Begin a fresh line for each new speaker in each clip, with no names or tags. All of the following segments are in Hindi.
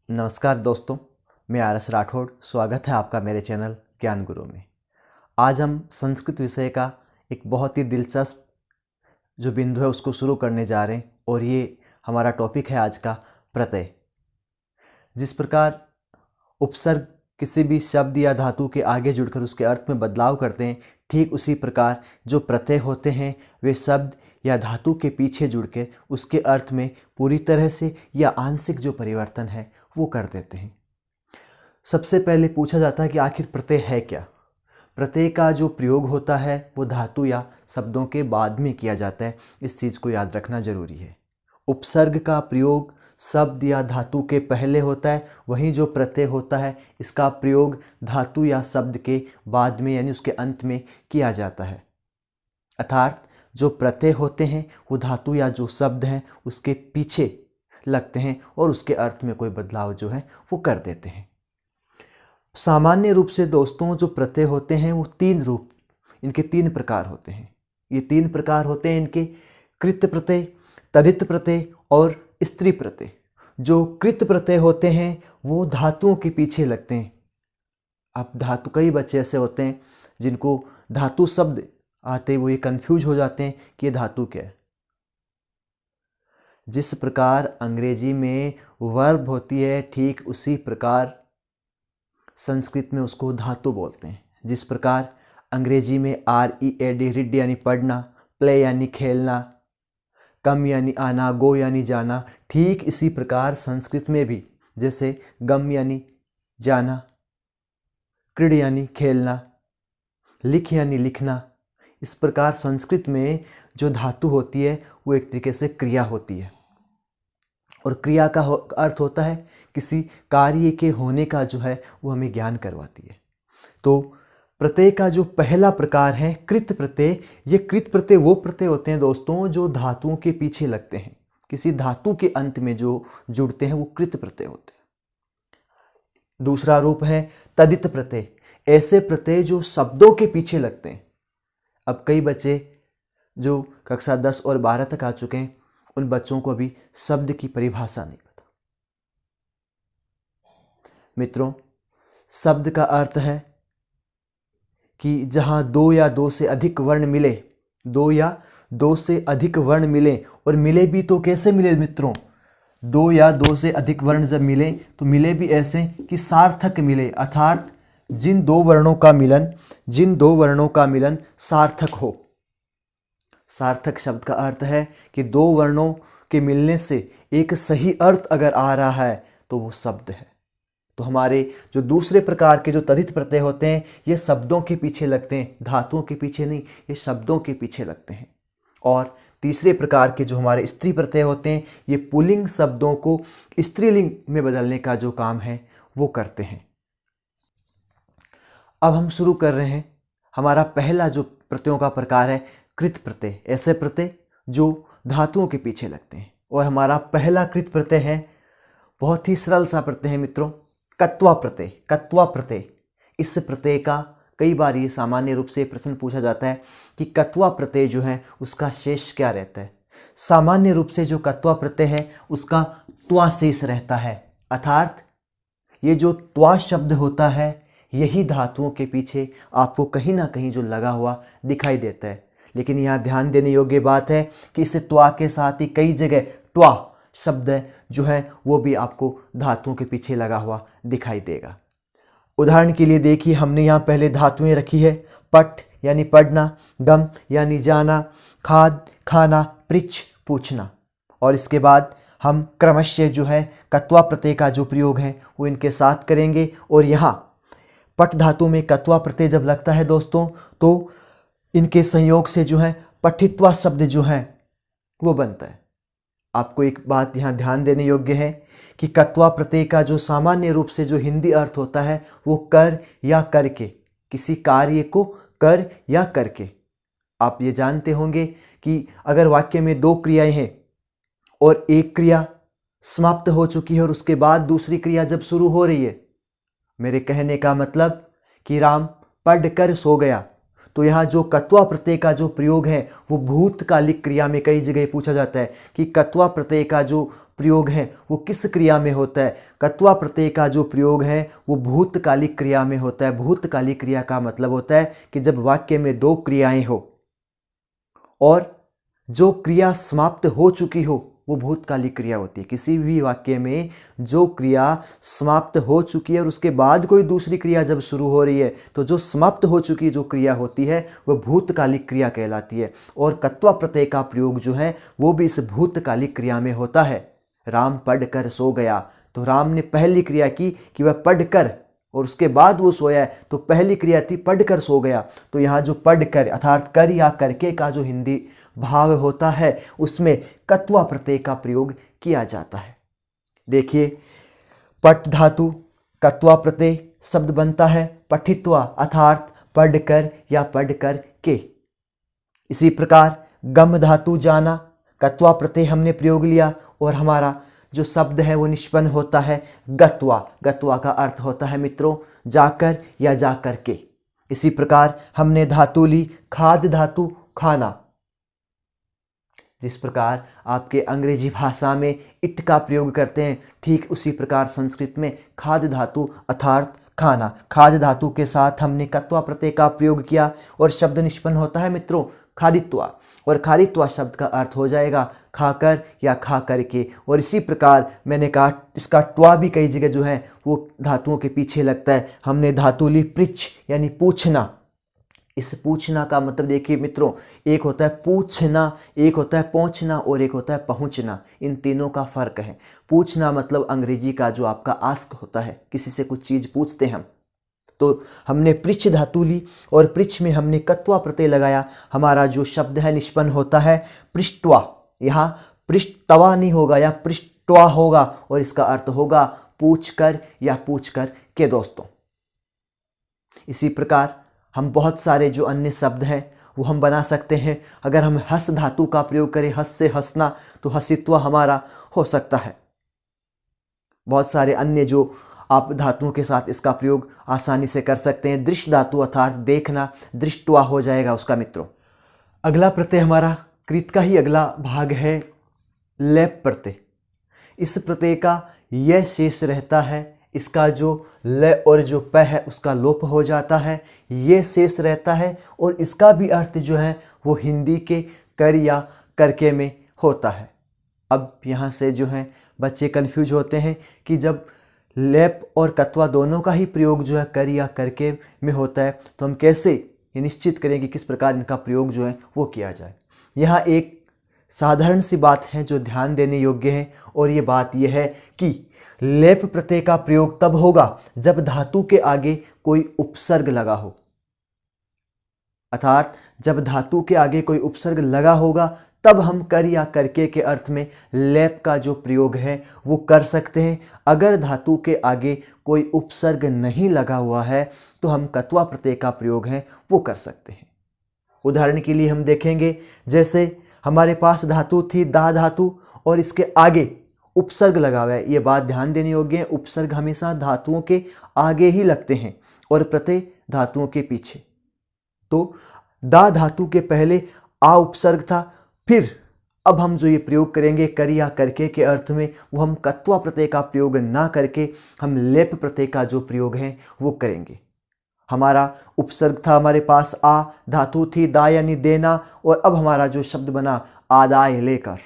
नमस्कार दोस्तों, मैं आरएस राठौड़। स्वागत है आपका मेरे चैनल ज्ञान गुरु में। आज हम संस्कृत विषय का एक बहुत ही दिलचस्प जो बिंदु है उसको शुरू करने जा रहे हैं और ये हमारा टॉपिक है आज का प्रत्यय। जिस प्रकार उपसर्ग किसी भी शब्द या धातु के आगे जुड़कर उसके अर्थ में बदलाव करते हैं, ठीक उसी प्रकार जो प्रत्यय होते हैं वे शब्द या धातु के पीछे जुड़ के उसके अर्थ में पूरी तरह से या आंशिक जो परिवर्तन है वो कर देते हैं। सबसे पहले पूछा जाता है कि आखिर प्रत्यय है क्या। प्रत्यय का जो प्रयोग होता है वो धातु या शब्दों के बाद में किया जाता है, इस चीज़ को याद रखना जरूरी है। उपसर्ग का प्रयोग शब्द या धातु के पहले होता है, वहीं जो प्रत्यय होता है इसका प्रयोग धातु या शब्द के बाद में यानी उसके अंत में किया जाता है। अर्थात जो प्रत्यय होते हैं वो धातु या जो शब्द हैं उसके पीछे लगते हैं और उसके अर्थ में कोई बदलाव जो है वो कर देते हैं। सामान्य रूप से दोस्तों जो प्रत्यय होते हैं वो इनके तीन प्रकार होते हैं। ये तीन प्रकार होते हैं इनके: कृत प्रत्यय, तद्धित प्रत्यय और स्त्री प्रत्यय। जो कृत प्रत्यय होते हैं वो धातुओं के पीछे लगते हैं। अब धातु, कई बच्चे ऐसे होते हैं जिनको धातु शब्द आते वो ये कंफ्यूज हो जाते हैं कि ये धातु क्या है। जिस प्रकार अंग्रेजी में वर्ब होती है ठीक उसी प्रकार संस्कृत में उसको धातु बोलते हैं। जिस प्रकार अंग्रेजी में READ रीड यानी पढ़ना, प्ले यानी खेलना, कम यानी आना, गो यानी जाना, ठीक इसी प्रकार संस्कृत में भी जैसे गम यानी जाना, क्रीड यानी खेलना, लिख यानी लिखना, इस प्रकार संस्कृत में जो धातु होती है वो एक तरीके से क्रिया होती है और क्रिया का अर्थ होता है किसी कार्य के होने का जो है वो हमें ज्ञान करवाती है। तो प्रत्यय का जो पहला प्रकार है कृत प्रत्यय, ये कृत प्रत्यय वो प्रत्यय होते हैं दोस्तों जो धातुओं के पीछे लगते हैं, किसी धातु के अंत में जो जुड़ते हैं वो कृत प्रत्यय होते हैं। दूसरा रूप है तद्धित प्रत्यय, ऐसे प्रत्यय जो शब्दों के पीछे लगते हैं। अब कई बच्चे जो कक्षा 10 और 12 तक आ चुके हैं उन बच्चों को अभी शब्द की परिभाषा नहीं पता। मित्रों, शब्द का अर्थ है कि जहां दो या दो से अधिक वर्ण मिले, दो या दो से अधिक वर्ण मिले, और मिले भी तो कैसे मिले मित्रों? दो या दो से अधिक वर्ण जब मिले तो मिले भी ऐसे कि सार्थक मिले, अर्थात जिन दो वर्णों का मिलन सार्थक हो। सार्थक शब्द का अर्थ है कि दो वर्णों के मिलने से एक सही अर्थ अगर आ रहा है तो वो शब्द है। तो हमारे जो दूसरे प्रकार के जो तद्धित प्रत्यय होते हैं ये शब्दों के पीछे लगते हैं, धातुओं के पीछे नहीं, ये शब्दों के पीछे लगते हैं। और तीसरे प्रकार के जो हमारे स्त्री प्रत्यय होते हैं ये पुल्लिंग शब्दों को स्त्रीलिंग में बदलने का जो काम है वो करते हैं। अब हम शुरू कर रहे हैं। हमारा पहला जो प्रत्ययों का प्रकार है कृत प्रत्यय, ऐसे प्रत्यय जो धातुओं के पीछे लगते हैं। और हमारा पहला कृत प्रत्यय है, बहुत ही सरल सा प्रत्यय है मित्रों, कत्वा प्रत्यय। कत्वा प्रत्यय, इस प्रत्यय का कई बार ये सामान्य रूप से प्रश्न पूछा जाता है कि कत्वा प्रत्यय जो है उसका शेष क्या रहता है। सामान्य रूप से जो कत्वा प्रत्यय है उसका त्वा शेष रहता है, अर्थात ये जो त्वा शब्द होता है यही धातुओं के पीछे आपको कहीं ना कहीं जो लगा हुआ दिखाई देता है। लेकिन यहाँ ध्यान देने योग्य बात है कि इस त्वा के साथ ही कई जगह ट्वा शब्द जो है वो भी आपको धातुओं के पीछे लगा हुआ दिखाई देगा। उदाहरण के लिए देखिए, हमने यहाँ पहले धातुएं रखी है, पठ यानी पढ़ना, गम यानी जाना, खाद खाना, पृच्छ पूछना, और इसके बाद हम क्रमशः जो है कत्वा प्रत्यय का जो प्रयोग है वो इनके साथ करेंगे। और यहाँ पट धातु में कत्वा प्रत्यय जब लगता है दोस्तों तो इनके संयोग से जो है पठित्वा शब्द जो है वो बनता है। आपको एक बात यहाँ ध्यान देने योग्य है कि कत्वा प्रत्यय का जो सामान्य रूप से जो हिंदी अर्थ होता है वो कर या करके, किसी कार्य को कर या करके। आप ये जानते होंगे कि अगर वाक्य में दो क्रियाएं हैं और एक क्रिया समाप्त हो चुकी है और उसके बाद दूसरी क्रिया जब शुरू हो रही है, मेरे कहने का मतलब कि राम पढ़ कर सो गया, तो यहाँ जो कत्वा प्रत्यय का जो प्रयोग है वो भूतकालिक क्रिया में कई जगह पूछा जाता है कि कत्वा प्रत्यय का जो प्रयोग है वो किस क्रिया में होता है। कत्वा प्रत्यय का जो प्रयोग है वो भूतकालिक क्रिया में होता है। भूतकालिक क्रिया का मतलब होता है कि जब वाक्य में दो क्रियाएं हो और जो क्रिया समाप्त हो चुकी हो वो भूतकालिक क्रिया होती है। किसी भी वाक्य में जो क्रिया समाप्त हो चुकी है और उसके बाद कोई दूसरी क्रिया जब शुरू हो रही है तो जो समाप्त हो चुकी जो क्रिया होती है वो भूतकालिक क्रिया कहलाती है। और कत्वा प्रत्यय का प्रयोग जो है वो भी इस भूतकालिक क्रिया में होता है। राम पढ़कर सो गया, तो राम ने पहली क्रिया की कि वह पढ़कर, और उसके बाद वो सोया है, तो पहली क्रिया थी पढ़कर सो गया। तो यहाँ जो पढ़कर अर्थात कर या करके का जो हिंदी भाव होता है उसमें कत्वा प्रत्यय का प्रयोग किया जाता है। देखिए, पठ धातु कत्वा प्रत्यय शब्द बनता है पठित्वा अर्थात पढ़कर या पढ़कर के। इसी प्रकार गम धातु जाना कत्वा प्रत्यय हमने प्रयोग लिया और हमारा जो शब्द है वो निष्पन्न होता है गत्वा। गत्वा का अर्थ होता है मित्रों जाकर या जाकर के। इसी प्रकार हमने धातु ली खाद्य धातु खाना। जिस प्रकार आपके अंग्रेजी भाषा में इट का प्रयोग करते हैं ठीक उसी प्रकार संस्कृत में खाद्य धातु अर्थात खाना। खाद्य धातु के साथ हमने कत्वा प्रत्यय का प्रयोग किया और शब्द निष्पन्न होता है मित्रों खादित्वा। और खादित्वा शब्द का अर्थ हो जाएगा खाकर या खा करके। और इसी प्रकार मैंने कहा इसका ट्वा भी कई जगह जो है वो धातुओं के पीछे लगता है। हमने धातु ली पृच्छ यानी पूछना। इस पूछना का मतलब देखिए मित्रों, एक होता है पूछना, एक होता है पहुंचना और एक होता है पहुंचना। इन तीनों का फर्क है। पूछना मतलब अंग्रेजी का जो आपका आस्क होता है, किसी से कुछ चीज़ पूछते हैं हम। तो हमने पृच्छ धातु ली और पृच्छ में हमने कत्वा प्रत्यय लगाया। हमारा जो शब्द है निष्पन्न होता है पृष्ठवा। यहाँ पृष्ठतवा नहीं होगा या पृष्ठवा होगा और इसका अर्थ होगा पूछकर या पूछकर के दोस्तों। इसी प्रकार हम बहुत सारे जो अन्य शब्द हैं वो हम बना सकते हैं। अगर हम हस धातु का प्रयोग करें, हस से हंसना, तो हसित्वा हमारा हो सकता है। बहुत सारे अन्य जो आप धातुओं के साथ इसका प्रयोग आसानी से कर सकते हैं। दृश्य धातु अर्थात देखना, दृष्टवा हो जाएगा उसका मित्रों। अगला प्रत्यय हमारा कृत का ही अगला भाग है लेप प्रत्यय। इस प्रत्यय का यह शेष रहता है, इसका जो ल और जो प है उसका लोप हो जाता है, ये शेष रहता है और इसका भी अर्थ जो है वो हिंदी के कर या करके में होता है। अब यहाँ से जो है बच्चे कन्फ्यूज होते हैं कि जब लेप और कत्वा दोनों का ही प्रयोग जो है कर या करके में होता है तो हम कैसे ये निश्चित करें कि किस प्रकार इनका प्रयोग जो है वो किया जाए। यहाँ एक साधारण सी बात है जो ध्यान देने योग्य है और ये बात यह है कि लेप प्रत्यय का प्रयोग तब होगा जब धातु के आगे कोई उपसर्ग लगा हो। अर्थात जब धातु के आगे कोई उपसर्ग लगा होगा तब हम कर या करके के अर्थ में लेप का जो प्रयोग है वो कर सकते हैं। अगर धातु के आगे कोई उपसर्ग नहीं लगा हुआ है तो हम कत्वा प्रत्यय का प्रयोग है वो कर सकते हैं। उदाहरण के लिए हम देखेंगे, जैसे हमारे पास धातु थी दा धातु और इसके आगे उपसर्ग लगा हुआ है। ये बात ध्यान देने योग्य है, उपसर्ग हमेशा धातुओं के आगे ही लगते हैं और प्रत्यय धातुओं के पीछे। तो दा धातु के पहले आ उपसर्ग था, फिर अब हम जो ये प्रयोग करेंगे कर या करके के अर्थ में वो हम कत्वा प्रत्यय का प्रयोग ना करके हम लेप प्रत्यय का जो प्रयोग है वो करेंगे। हमारा उपसर्ग था हमारे पास आ, धातु थी दा यानी देना, और अब हमारा जो शब्द बना आदाय लेकर,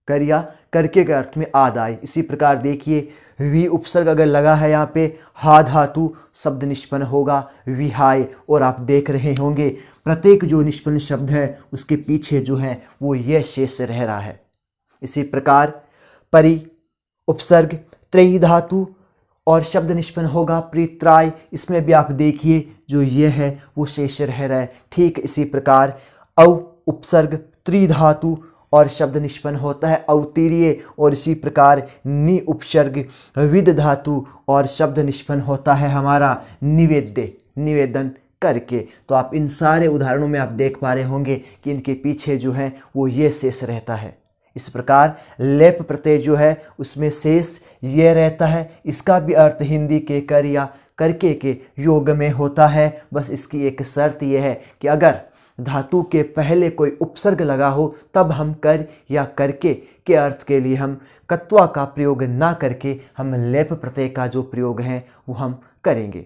कर या करके के अर्थ में आदाय। इसी प्रकार देखिए वी उपसर्ग अगर लगा है यहाँ पे हा धातु, शब्द निष्पन्न होगा विहाय। और आप देख रहे होंगे प्रत्येक जो निष्पन्न शब्द है उसके पीछे जो है वो यह शेष रह रहा है। इसी प्रकार परि उपसर्ग त्रयी धातु और शब्द निष्पन्न होगा प्रीत्राय। इसमें भी आप देखिए जो ये है वो शेष रह रहा है। ठीक इसी प्रकार औ उपसर्ग त्रिधातु और शब्द निष्पन्न होता है अवतीर्य। और इसी प्रकार नि उपसर्ग विद धातु और शब्द निष्पन्न होता है हमारा निवेद्य, निवेदन करके। तो आप इन सारे उदाहरणों में आप देख पा रहे होंगे कि इनके पीछे जो है वो ये शेष रहता है। इस प्रकार लेप प्रत्यय जो है उसमें शेष ये रहता है। इसका भी अर्थ हिंदी के कर या करके के योग में होता है। बस इसकी एक शर्त यह है कि अगर धातु के पहले कोई उपसर्ग लगा हो तब हम कर या करके के अर्थ के लिए हम कत्वा का प्रयोग ना करके हम लेप प्रत्यय का जो प्रयोग है वो हम करेंगे।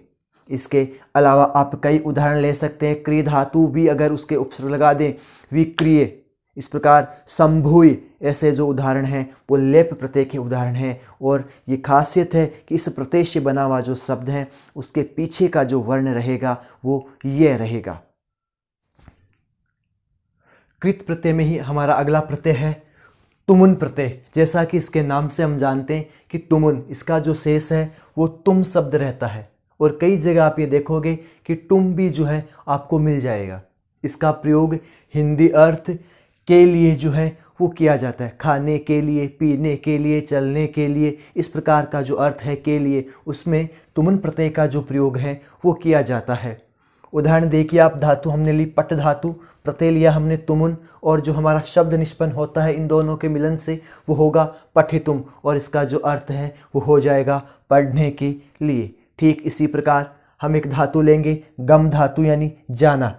इसके अलावा आप कई उदाहरण ले सकते हैं। क्रिय धातु भी अगर उसके उपसर्ग लगा दें, विक्रिय, इस प्रकार संभूय, ऐसे जो उदाहरण हैं वो लेप प्रत्यय के उदाहरण हैं। और ये खासियत है कि इस प्रत्यय से बना हुआ जो शब्द है उसके पीछे का जो वर्ण रहेगा वो ये रहेगा। कृत प्रत्यय में ही हमारा अगला प्रत्यय है तुमुन प्रत्यय। जैसा कि इसके नाम से हम जानते हैं कि तुमुन, इसका जो शेष है वो तुम शब्द रहता है। और कई जगह आप ये देखोगे कि तुम भी जो है आपको मिल जाएगा। इसका प्रयोग हिंदी अर्थ के लिए जो है वो किया जाता है। खाने के लिए, पीने के लिए, चलने के लिए, इस प्रकार का जो अर्थ है के लिए, उसमें तुमुन प्रत्यय का जो प्रयोग है वो किया जाता है। उदाहरण देखिए आप, धातु हमने ली पट धातु, प्रत्यय लिया हमने तुमुन, और जो हमारा शब्द निष्पन्न होता है इन दोनों के मिलन से वो होगा पठितुम, और इसका जो अर्थ है वो हो जाएगा पढ़ने के लिए। ठीक इसी प्रकार हम एक धातु लेंगे गम धातु यानी जाना,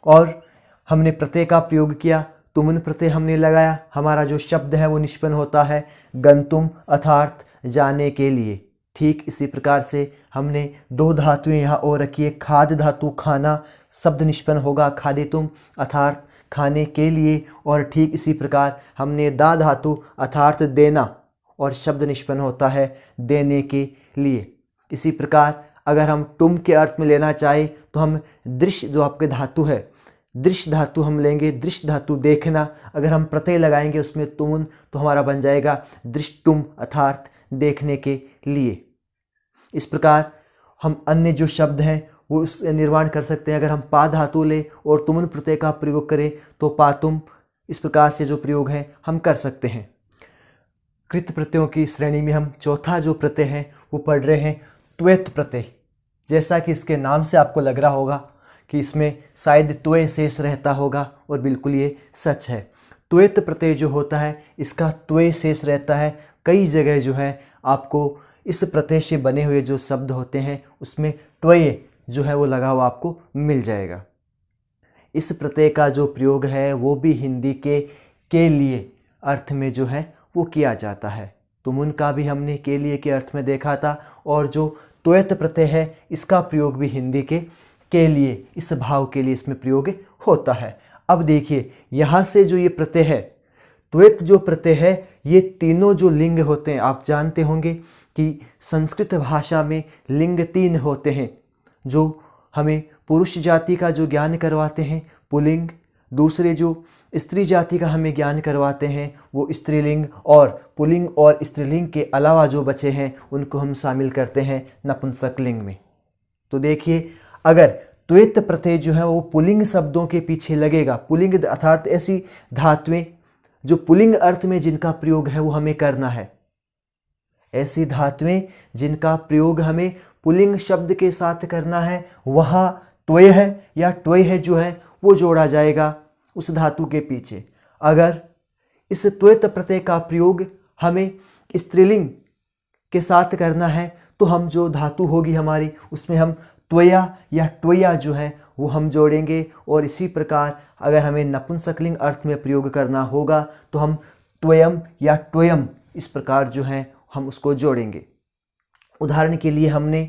और हमने प्रत्यय का प्रयोग किया, तुमुन प्रत्यय हमने लगाया, हमारा जो शब्द है वो निष्पन्न होता है गंतुम अर्थात जाने के लिए। ठीक इसी प्रकार से हमने दो धातुएं यहाँ और रखी है। खाद धातु खाना, शब्द निष्पन्न होगा खादितुम अर्थात खाने के लिए। और ठीक इसी प्रकार हमने दा धातु अर्थात देना, और शब्द निष्पन्न होता है देने के लिए। इसी प्रकार अगर हम तुम के अर्थ में लेना चाहे तो हम दृश्य जो आपके धातु है, दृश्य धातु हम लेंगे, दृश्य धातु देखना, अगर हम प्रत्यय लगाएंगे उसमें तुमुन तो हमारा बन जाएगा दृष्टुम अर्थात देखने के लिए। इस प्रकार हम अन्य जो शब्द हैं वो उससे निर्माण कर सकते हैं। अगर हम पा धातु ले और तुमुन प्रत्यय का प्रयोग करें तो पातुम, इस प्रकार से जो प्रयोग हैं हम कर सकते हैं। कृत प्रत्ययों की श्रेणी में हम चौथा जो प्रत्यय है वो पढ़ रहे हैं त्वेत प्रत्यय। जैसा कि इसके नाम से आपको लग रहा होगा कि इसमें शायद त्वय शेष रहता होगा, और बिल्कुल ये सच है। त्वेत प्रत्यय जो होता है इसका त्वय शेष रहता है। कई जगह जो है आपको इस प्रत्यय से बने हुए जो शब्द होते हैं उसमें त्वय जो है वो लगा हुआ आपको मिल जाएगा। इस प्रत्यय का जो प्रयोग है वो भी हिंदी के लिए अर्थ में जो है वो किया जाता है। तुमुन का भी हमने के लिए के अर्थ में देखा था, और जो त्वयत प्रत्यय है इसका प्रयोग भी हिंदी के लिए, इस भाव के लिए इसमें प्रयोग होता है। अब देखिए यहाँ से जो ये प्रत्यय है, त्वयत जो प्रत्यय है, ये तीनों जो लिंग होते हैं, आप जानते होंगे कि संस्कृत भाषा में लिंग 3 होते हैं जो हमें पुरुष जाति का जो ज्ञान करवाते हैं पुल्लिंग, दूसरे जो स्त्री जाति का हमें ज्ञान करवाते हैं वो स्त्रीलिंग, और पुल्लिंग और स्त्रीलिंग के अलावा जो बचे हैं उनको हम शामिल करते हैं नपुंसकलिंग में। तो देखिए अगर त्वयत प्रत्यय जो है वो पुल्लिंग शब्दों के पीछे लगेगा, पुल्लिंग अर्थात ऐसी धातुएं जो पुल्लिंग अर्थ में जिनका प्रयोग है वो हमें करना है, ऐसी धातुएं जिनका प्रयोग हमें पुल्लिंग शब्द के साथ करना है, वहाँ त्वय है या ट्वय है जो है वो जोड़ा जाएगा उस धातु के पीछे। अगर इस त्वयत प्रत्यय का प्रयोग हमें स्त्रीलिंग के साथ करना है तो हम जो धातु होगी हमारी उसमें हम त्वया या ट्वया जो है वो हम जोड़ेंगे। और इसी प्रकार अगर हमें नपुंसकलिंग अर्थ में प्रयोग करना होगा तो हम त्वयम या ट्वयम इस प्रकार जो है हम उसको जोड़ेंगे। उदाहरण के लिए हमने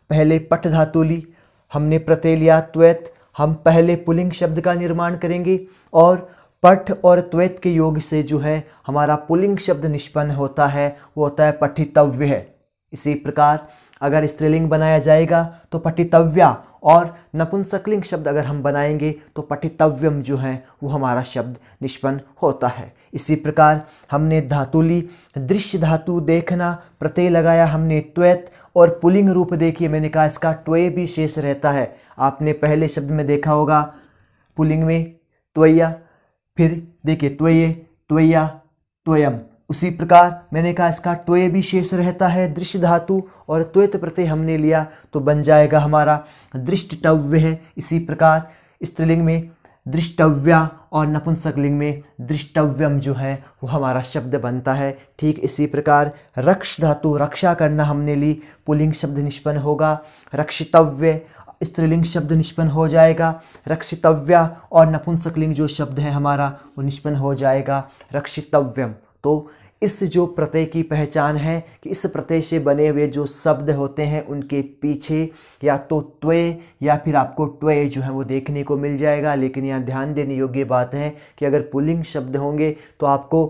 पहले पट धातु ली, हमने प्रत्यय लिया त्वयत, हम पहले पुल्लिंग शब्द का निर्माण करेंगे और पठ और त्वयत के योग से जो है हमारा पुल्लिंग शब्द निष्पन्न होता है वो होता है पठितव्य है। इसी प्रकार अगर स्त्रीलिंग बनाया जाएगा तो पठितव्या, और नपुंसकलिंग शब्द अगर हम बनाएंगे तो पठितव्यम जो है वो हमारा शब्द निष्पन्न होता है। इसी प्रकार हमने धातु ली दृश्य धातु देखना, प्रत्यय लगाया हमने त्वयत, और पुल्लिंग रूप देखिए मैंने कहा इसका ट्वय भी शेष रहता है। आपने पहले शब्द में देखा होगा पुल्लिंग में त्वया, फिर देखिए त्वये त्वया त्वयम। उसी प्रकार मैंने कहा इसका ट्वय भी शेष रहता है दृश्य धातु, और त्वयत प्रत्यय हमने लिया तो बन जाएगा हमारा दृष्टव्य है। इसी प्रकार स्त्रीलिंग में दृष्टव्या और नपुंसकलिंग में दृष्टव्यम जो है वो हमारा शब्द बनता है। ठीक इसी प्रकार रक्ष धातु, रक्षा करना हमने ली, पुल्लिंग शब्द निष्पन्न होगा। रक्षितव्य स्त्रीलिंग शब्द निष्पन्न हो जाएगा। रक्षितव्या और नपुंसकलिंग जो शब्द है हमारा वो निष्पन्न हो जाएगा रक्षितव्यम। तो इस जो प्रत्यय की पहचान है कि इस प्रत्यय से बने हुए जो शब्द होते हैं उनके पीछे या तो त्वय या फिर आपको ट्वय जो है वो देखने को मिल जाएगा। लेकिन यहाँ ध्यान देने योग्य बात है कि अगर पुल्लिंग शब्द होंगे तो आपको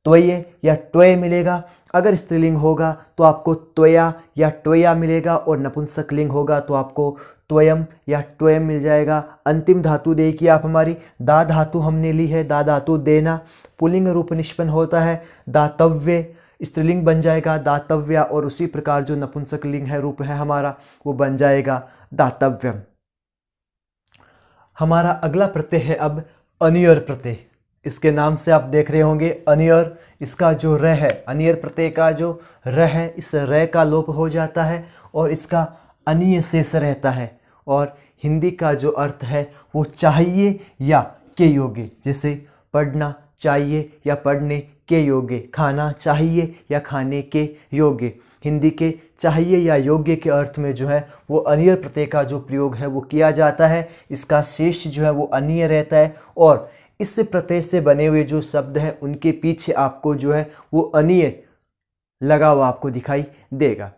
त्वय या ट्वय मिलेगा, अगर स्त्रीलिंग होगा तो आपको त्वया या ट्वया मिलेगा, और नपुंसकलिंग होगा तो आपको त्वयम या ट्वयम मिल जाएगा। अंतिम धातु देखिए आप, हमारी दा धातु हमने ली है, दा धातु देना, पुल्लिंग रूप निष्पन्न होता है दातव्य, स्त्रीलिंग बन जाएगा दातव्या, और उसी प्रकार जो नपुंसकलिंग है रूप है हमारा वो बन जाएगा दातव्यम। हमारा अगला प्रत्यय है अब अनियर प्रत्यय। इसके नाम से आप देख रहे होंगे अनियर, इसका जो र है, अनियर प्रत्यय का जो र है, इस र का लोप हो जाता है और इसका अनीय शेष रहता है। और हिंदी का जो अर्थ है वो चाहिए या के योग्य, जैसे पढ़ना चाहिए या पढ़ने के योग्य, खाना चाहिए या खाने के योग्य। हिंदी के चाहिए या योग्य के अर्थ में जो है वो अनियर प्रत्यय का जो प्रयोग है वो किया जाता है। इसका शेष जो है वो अनीय रहता है और इस प्रत्यय से बने हुए जो शब्द हैं उनके पीछे आपको जो है वो अनीय लगा हुआ आपको दिखाई देगा।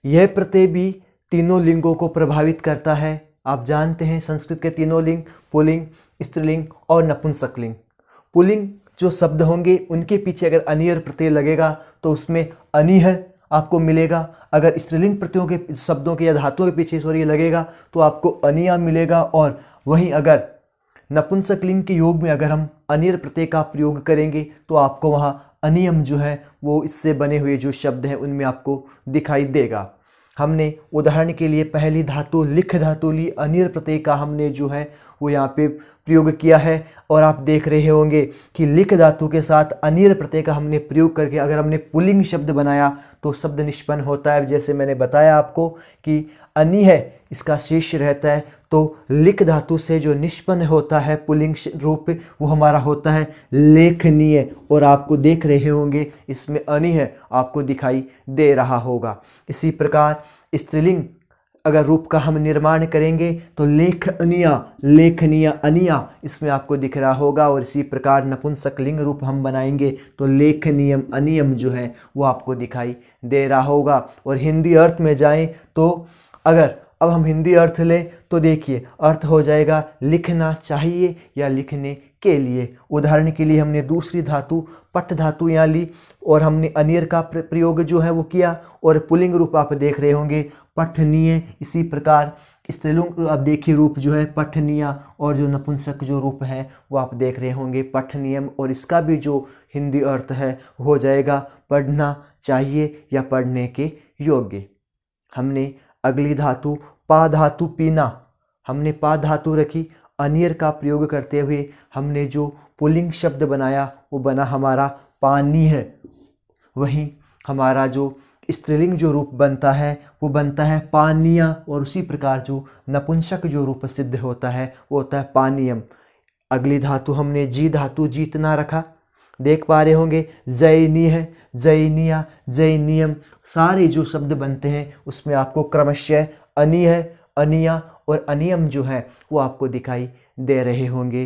यह प्रत्यय भी तीनों लिंगों को प्रभावित करता है। आप जानते हैं संस्कृत के तीनों लिंग पुल्लिंग, स्त्रीलिंग और नपुंसकलिंग। पुल्लिंग जो शब्द होंगे उनके पीछे अगर अनियर प्रत्यय लगेगा तो उसमें अनिह आपको मिलेगा। अगर स्त्रीलिंग प्रत्ययों के शब्दों के या धातुओं के पीछे लगेगा तो आपको अनिया मिलेगा। और वहीं अगर नपुंसकलिंग के योग में अगर हम अनियर प्रत्यय का प्रयोग करेंगे तो आपको वहाँ अनियम जो है वो इससे बने हुए जो शब्द हैं उनमें आपको दिखाई देगा। हमने उदाहरण के लिए पहली धातु लिख धातु ली, अनियर प्रत्यय का हमने जो है वो यहाँ पे प्रयोग किया है। और आप देख रहे होंगे कि लिख धातु के साथ अनियर प्रत्यय का हमने प्रयोग करके अगर हमने पुल्लिंग शब्द बनाया तो शब्द निष्पन्न होता है। जैसे मैंने बताया आपको कि अनि है इसका शेष रहता है, तो लिख धातु से जो निष्पन्न होता है पुल्लिंग रूप वो हमारा होता है लेखनीय। और आपको देख रहे होंगे इसमें अनि है आपको दिखाई दे रहा होगा। इसी प्रकार स्त्रीलिंग अगर रूप का हम निर्माण करेंगे तो लेखनिया, लेखनिया, अनिया इसमें आपको दिख रहा होगा। और इसी प्रकार नपुंसकलिंग रूप हम बनाएंगे तो लेखनियम, अनियम जो है वो आपको दिखाई दे रहा होगा। और हिंदी अर्थ में जाएं तो अगर अब हम हिंदी अर्थ लें तो देखिए अर्थ हो जाएगा लिखना चाहिए या लिखने के लिए। उदाहरण के लिए हमने दूसरी धातु पट धातु यहाँ ली और हमने अनियर का प्रयोग जो है वो किया और पुल्लिंग रूप आप देख रहे होंगे पठनीय। इसी प्रकार स्त्रीलिंग अब देखिए रूप जो है पठनिया और जो नपुंसक जो रूप है वो आप देख रहे होंगे पठनियम। और इसका भी जो हिंदी अर्थ है हो जाएगा पढ़ना चाहिए या पढ़ने के योग्य। हमने अगली धातु पा धातु पीना, हमने पा धातु रखी, अनियर का प्रयोग करते हुए हमने जो पुल्लिंग शब्द बनाया वो बना हमारा पानी है। वहीं हमारा जो स्त्रीलिंग जो रूप बनता है वो बनता है पानिया। और उसी प्रकार जो नपुंसक जो रूप सिद्ध होता है वो होता है पानीयम। अगली धातु हमने जी धातु जीतना रखा, देख पा रहे होंगे जैनी है, जैनिया, जैनियम, सारे जो शब्द बनते हैं उसमें आपको क्रमशः अनि है, अनिया और अनियम जो है वो आपको दिखाई दे रहे होंगे।